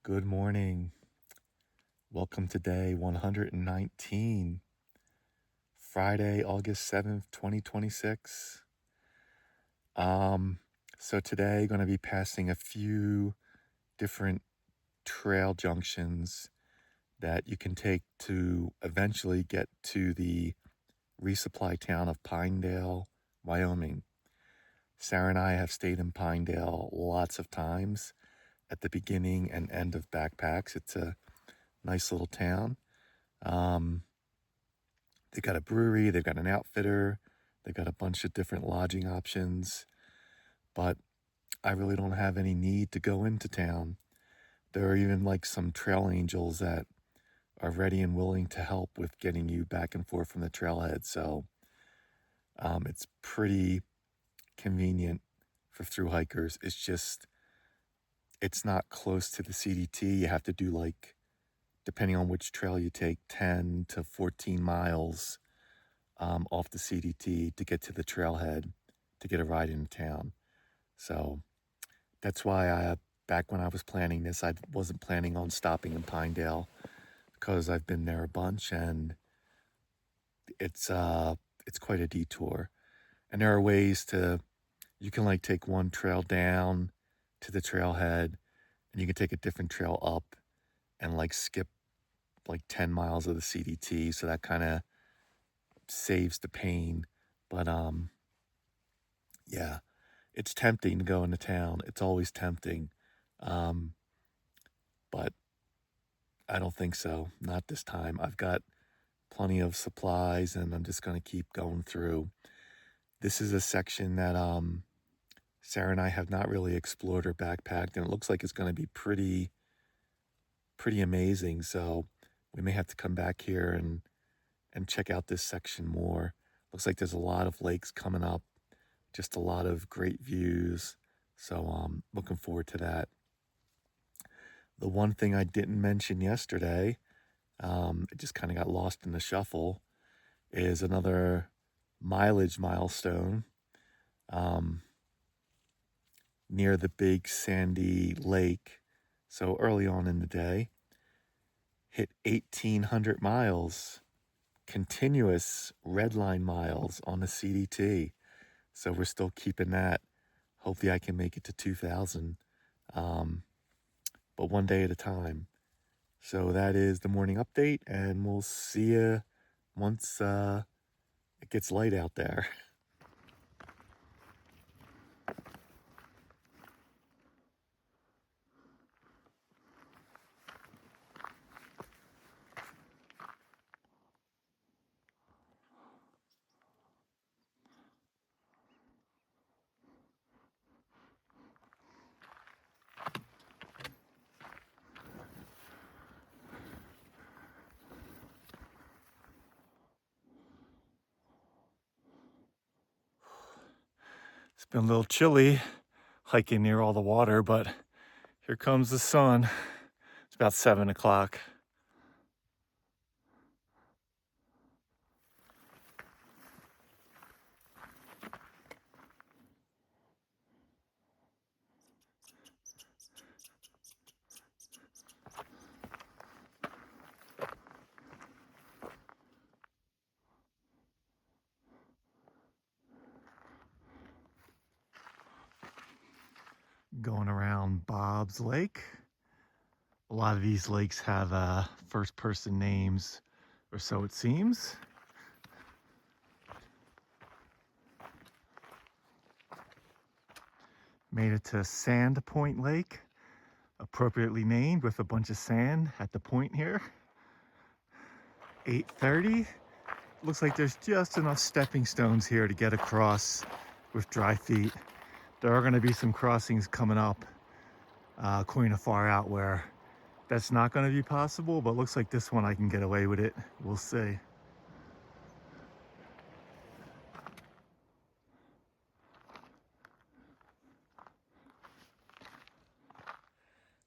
Good morning. Welcome to day 119, Friday, August 7th, 2026. So today going to be passing a few different trail junctions that you can take to eventually get to the resupply town of Pinedale, Wyoming. Sarah and I have stayed in Pinedale lots of times at the beginning and end of backpacks. It's a nice little town. They got a brewery, they've got an outfitter, they've got a bunch of different lodging options, but I really don't have any need to go into town. There are even like some trail angels that are ready and willing to help with getting you back and forth from the trailhead. So it's pretty convenient for through hikers. It's not close to the CDT. You have to do depending on which trail you take, 10 to 14 miles off the CDT to get to the trailhead to get a ride into town. So that's why back when I was planning this, I wasn't planning on stopping in Pinedale because I've been there a bunch and it's quite a detour. And there are ways you can take one trail down to the trailhead and you can take a different trail up and skip 10 miles of the CDT. So that kind of saves the pain. But yeah, it's tempting to go into town. It's always tempting. But I don't think so. Not this time. I've got plenty of supplies and I'm just going to keep going through. This is a section that Sarah and I have not really explored or backpacked, and it looks like it's going to be pretty amazing. So we may have to come back here and check out this section more. Looks like there's a lot of lakes coming up, just a lot of great views. So looking forward to that. The one thing I didn't mention yesterday, it just kind of got lost in the shuffle, is another mileage milestone near the big sandy lake. So early on in the day, hit 1,800 miles, continuous red line miles on the CDT. So we're still keeping that. Hopefully I can make it to 2,000, but one day at a time. So that is the morning update, and we'll see you once it gets light out there. It's been a little chilly hiking near all the water, but here comes the sun. It's about 7 o'clock. Going around Bob's Lake. A lot of these lakes have first person names, or so it seems. Made it to Sand Point Lake, appropriately named with a bunch of sand at the point here. 8:30. Looks like there's just enough stepping stones here to get across with dry feet. There are going to be some crossings coming up, according to Far Out, where that's not going to be possible, but looks like this one I can get away with it. We'll see.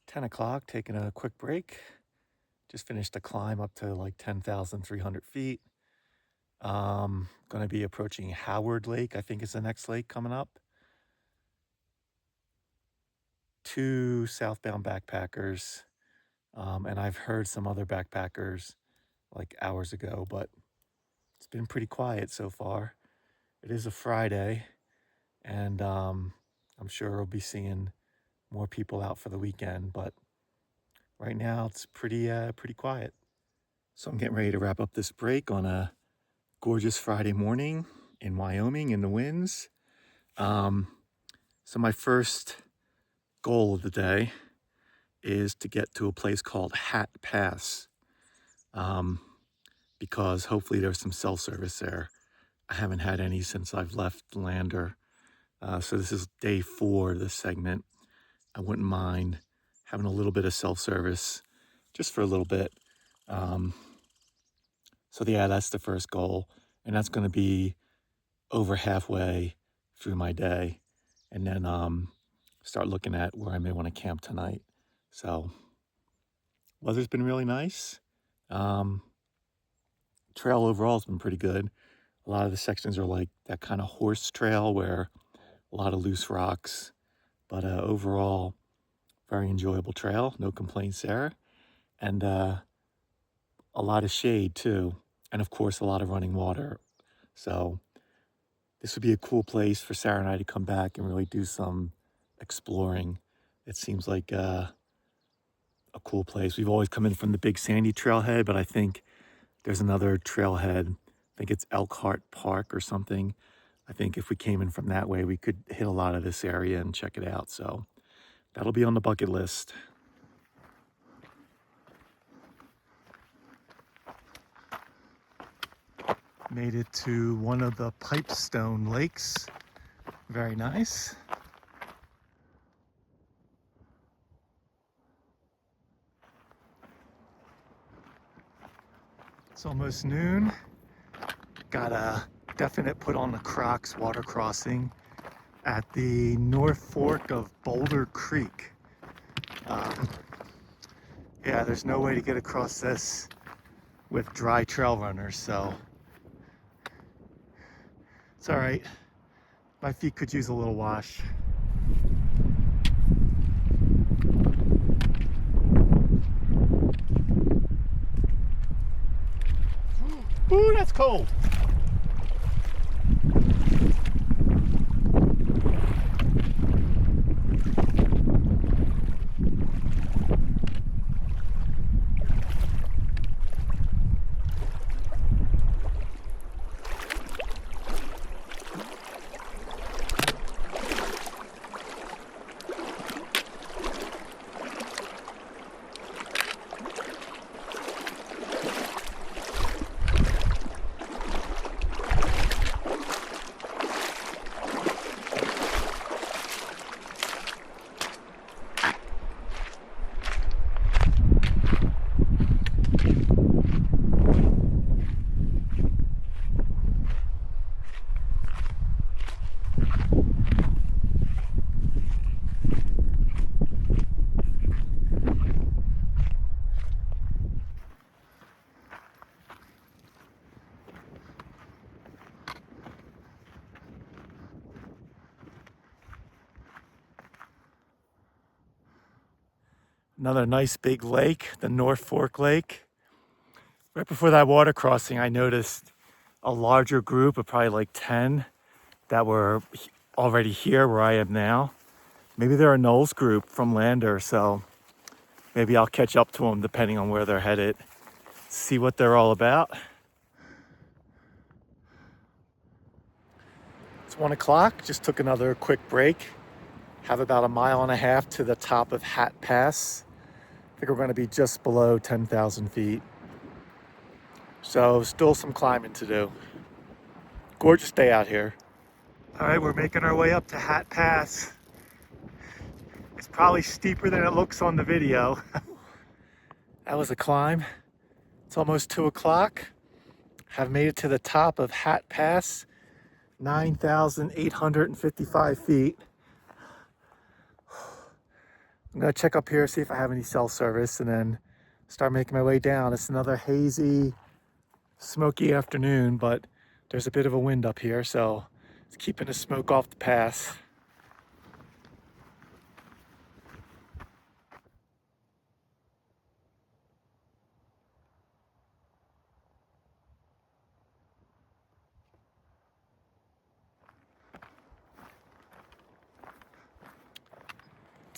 $10, taking a quick break. Just finished a climb up to 10,300 feet. Going to be approaching Howard Lake, I think is the next lake coming up. 2 southbound backpackers And I've heard some other backpackers like hours ago, but it's been pretty quiet so far. It is a Friday, and I'm sure we'll be seeing more people out for the weekend, but right now it's pretty quiet. So I'm getting ready to wrap up this break on a gorgeous Friday morning in Wyoming in the winds. So my first goal of the day is to get to a place called Hat Pass, because hopefully there's some cell service there. I haven't had any since I've left Lander. So this is day 4 of this segment. I wouldn't mind having a little bit of self-service just for a little bit. So yeah, that's the first goal. And that's going to be over halfway through my day. And then start looking at where I may want to camp tonight. So weather's been really nice. Trail overall has been pretty good. A lot of the sections are like that kind of horse trail where a lot of loose rocks. But overall, very enjoyable trail. No complaints there. And a lot of shade too. And of course, a lot of running water. So this would be a cool place for Sarah and I to come back and really do some exploring. It seems like a cool place. We've always come in from the Big Sandy trailhead, but I think there's another trailhead. I think it's Elkhart Park or something. I think if we came in from that way, we could hit a lot of this area and check it out. So that'll be on the bucket list. Made it to one of the Pipestone lakes. Very nice. It's almost noon. Got a definite put on the Crocs water crossing at the North Fork of Boulder Creek. Yeah, there's no way to get across this with dry trail runners, so it's all right. My feet could use a little wash. Ooh, that's cold. Another nice big lake, the North Fork Lake. Right before that water crossing, I noticed a larger group of probably like 10 that were already here where I am now. Maybe they're a Knowles group from Lander, so maybe I'll catch up to them depending on where they're headed. See what they're all about. It's 1 o'clock, just took another quick break. Have about 1.5 miles to the top of Hat Pass. I think we're going to be just below 10,000 feet. So still some climbing to do. Gorgeous day out here. All right, we're making our way up to Hat Pass. It's probably steeper than it looks on the video. That was a climb. It's almost 2 o'clock. Have made it to the top of Hat Pass, 9,855 feet. I'm gonna check up here, see if I have any cell service, and then start making my way down. It's another hazy, smoky afternoon, but there's a bit of a wind up here, so it's keeping the smoke off the pass.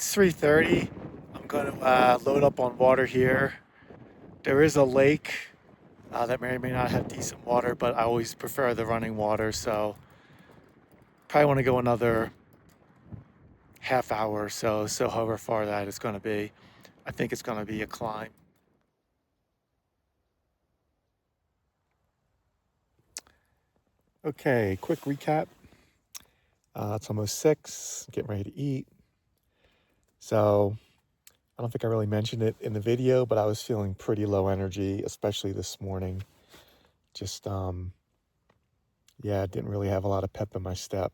It's 3:30. I'm going to load up on water here. There is a lake that may or may not have decent water, but I always prefer the running water, so probably want to go another half hour or so, however far that is going to be. I think it's going to be a climb. Okay, quick recap. It's almost 6, getting ready to eat. So I don't think I really mentioned it in the video, but I was feeling pretty low energy, especially this morning. Just, yeah, didn't really have a lot of pep in my step,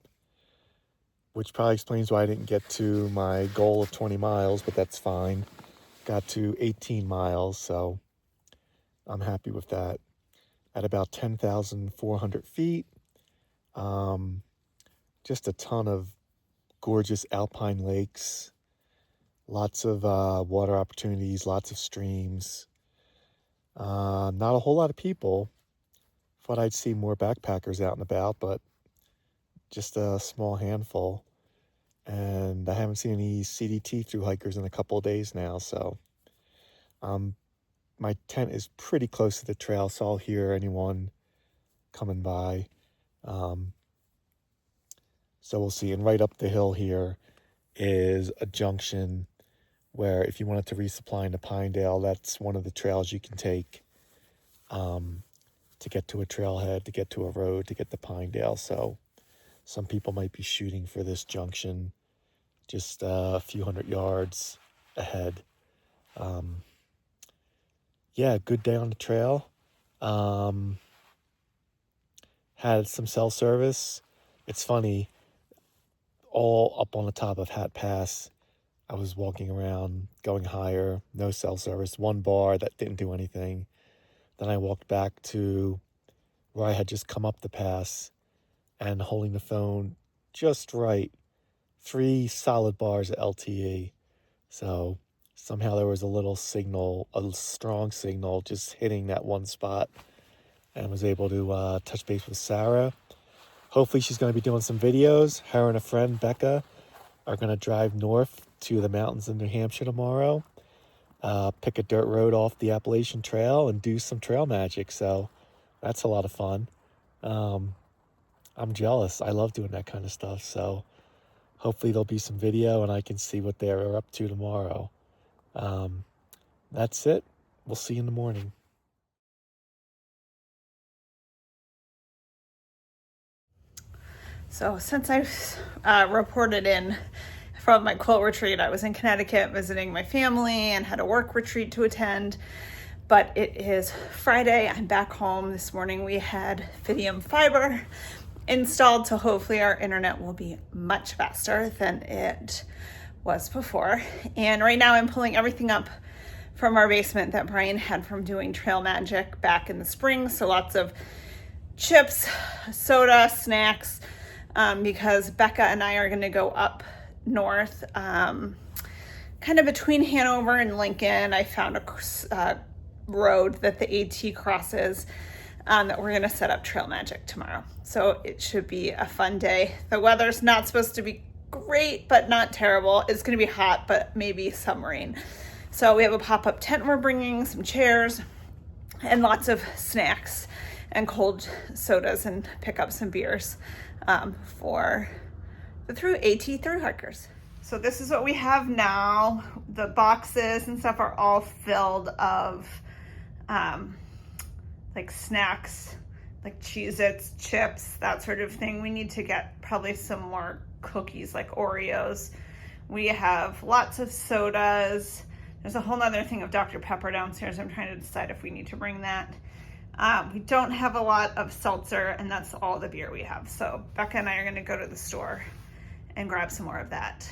which probably explains why I didn't get to my goal of 20 miles, but that's fine. Got to 18 miles, so I'm happy with that. At about 10,400 feet, just a ton of gorgeous alpine lakes, lots of water opportunities, lots of streams. Not a whole lot of people. Thought I'd see more backpackers out and about, but just a small handful. And I haven't seen any CDT through hikers in a couple of days now, so my tent is pretty close to the trail, so I'll hear anyone coming by. So we'll see. And right up the hill here is a junction where if you wanted to resupply into Pinedale, that's one of the trails you can take to get to a trailhead, to get to a road, to get to Pinedale. So some people might be shooting for this junction just a few hundred yards ahead. Yeah, good day on the trail. Had some cell service. It's funny, all up on the top of Hat Pass, I was walking around, going higher, no cell service, one bar that didn't do anything. Then I walked back to where I had just come up the pass and holding the phone just right, 3 solid bars of LTE. So somehow there was a little signal, a strong signal just hitting that one spot, and was able to touch base with Sarah. Hopefully she's going to be doing some videos. Her and a friend, Becca, are going to drive north to the mountains in New Hampshire tomorrow, pick a dirt road off the Appalachian Trail and do some trail magic. So that's a lot of fun. I'm jealous. I love doing that kind of stuff. So hopefully there'll be some video and I can see what they're up to tomorrow. That's it. We'll see you in the morning. So since I reported in from my quilt retreat, I was in Connecticut visiting my family and had a work retreat to attend. But it is Friday. I'm back home. This morning we had Fidium fiber installed, so hopefully our internet will be much faster than it was before. And right now I'm pulling everything up from our basement that Brian had from doing trail magic back in the spring. So lots of chips, soda, snacks, because Becca and I are going to go up north, kind of between Hanover and Lincoln. I found a road that the AT crosses, that we're going to set up trail magic tomorrow. So it should be a fun day. The weather's not supposed to be great, but not terrible. It's going to be hot, but maybe some rain. So we have a pop-up tent we're bringing, some chairs, and lots of snacks and cold sodas, and pick up some beers for the AT thru hikers. So this is what we have now. The boxes and stuff are all filled of like snacks, like Cheez-Its, chips, that sort of thing. We need to get probably some more cookies like Oreos. We have lots of sodas. There's a whole nother thing of Dr. Pepper downstairs. I'm trying to decide if we need to bring that. We don't have a lot of seltzer, and that's all the beer we have. So Becca and I are going to go to the store and grab some more of that.